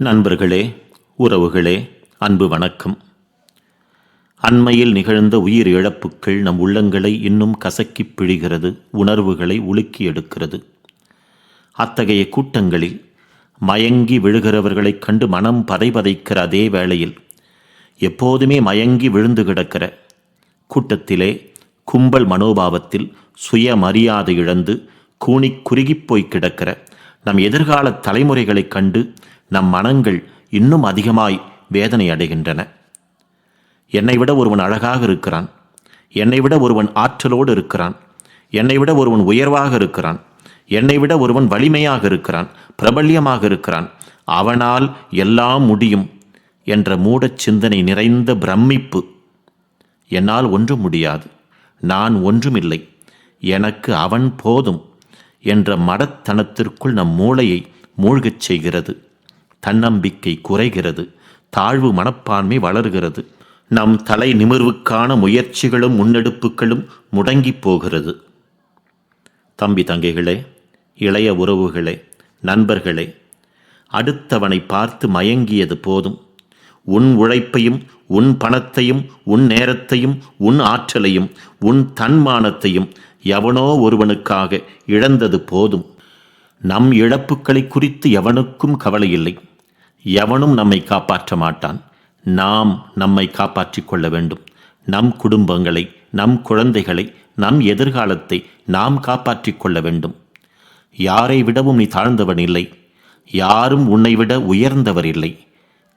நண்பர்களே, உறவுகளே, அன்பு வணக்கம். அண்மையில் நிகழ்ந்த உயிர் இழப்புக்கள் நம் உள்ளங்களை இன்னும் கசக்கிப் பிழிகிறது, உணர்வுகளை உலுக்கி எடுக்கிறது. அத்தகைய கூட்டங்களில் மயங்கி விழுகிறவர்களைக் கண்டு மனம் பதைபதைக்கிற அதே வேளையில் எப்போதுமே மயங்கி விழுந்து கிடக்கிற கூட்டத்திலே கும்பல் மனோபாவத்தில் சுயமரியாதை இழந்து கூனிக் குறுகிப்போய் கிடக்கிற நம் எதிர்கால தலைமுறைகளைக் கண்டு நம் மனங்கள் இன்னும் அதிகமாய் வேதனை அடைகின்றன. என்னை விட ஒருவன் அழகாக இருக்கிறான், என்னை விட ஒருவன் ஆற்றலோடு இருக்கிறான், என்னை விட ஒருவன் உயர்வாக இருக்கிறான், என்னை விட ஒருவன் வலிமையாக இருக்கிறான், பிரபல்யமாக இருக்கிறான், அவனால் எல்லாம் முடியும் என்ற மூடச் சிந்தனை நிறைந்த பிரமிப்பு. என்னால் ஒன்றும் முடியாது, நான் ஒன்றுமில்லை, எனக்கு அவன் போதும் என்ற மடத்தனத்திற்குள் நம் மூளையை மூழ்கச் செய்கிறது. தன்னம்பிக்கை குறைகிறது, தாழ்வு மனப்பான்மை வளர்கிறது, நம் தலை நிமிர்வுக்கான முயற்சிகளும் முன்னெடுப்புகளும் முடங்கி போகிறது. தம்பி தங்கைகளே, இளைய உறவுகளே, நண்பர்களே, அடுத்தவனை பார்த்து மயங்கியது போதும். உன் உழைப்பையும் உன் பணத்தையும் உன் நேரத்தையும் உன் ஆற்றலையும் உன் தன்மானத்தையும் எவனோ ஒருவனுக்காக இழந்தது போதும். நம் இழப்புகளை குறித்து எவனுக்கும் கவலை இல்லை. எவனும் நம்மை காப்பாற்ற மாட்டான். நாம் நம்மை காப்பாற்றிக் கொள்ள வேண்டும். நம் குடும்பங்களை, நம் குழந்தைகளை, நம் எதிர்காலத்தை நாம் காப்பாற்றிக் கொள்ள வேண்டும். யாரை விடவும் நீ தாழ்ந்தவன் இல்லை. யாரும் உன்னை விட உயர்ந்தவர் இல்லை.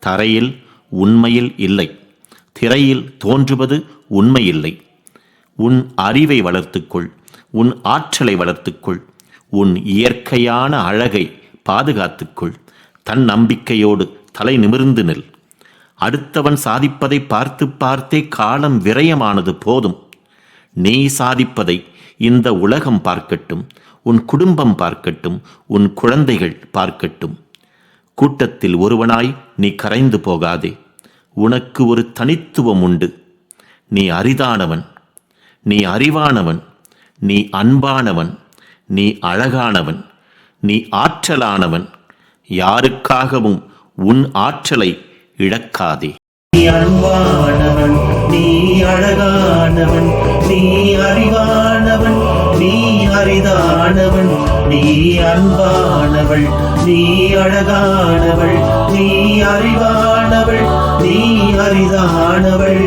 தரையில் உண்மையில் இல்லை, திரையில் தோன்றுவது உண்மையில்லை. உன் அறிவை வளர்த்துக்கொள், உன் ஆற்றலை வளர்த்துக்கொள், உன் இயற்கையான அழகை பாதுகாத்துக்கொள். தன் நம்பிக்கையோடு தலை நிமிர்ந்து நில். அடுத்தவன் சாதிப்பதை பார்த்து பார்த்தே காலம் விரயமானது போதும். நீ சாதிப்பதை இந்த உலகம் பார்க்கட்டும், உன் குடும்பம் பார்க்கட்டும், உன் குழந்தைகள் பார்க்கட்டும். கூட்டத்தில் ஒருவனாய் நீ கரைந்து போகாதே. உனக்கு ஒரு தனித்துவம் உண்டு. நீ அரிதானவன், நீ அறிவானவன், நீ அன்பானவன், நீ அழகானவன், நீ ஆற்றலானவன். யாருக்காகவும் உன் ஆற்றலை இழக்காதே. நீ அன்பானவன், நீ அழகானவன், நீ அறிவானவன், நீ அரிதானவன், நீ அன்பானவள், நீ அழகானவள், நீ அறிவானவள், நீ அரிதானவள்.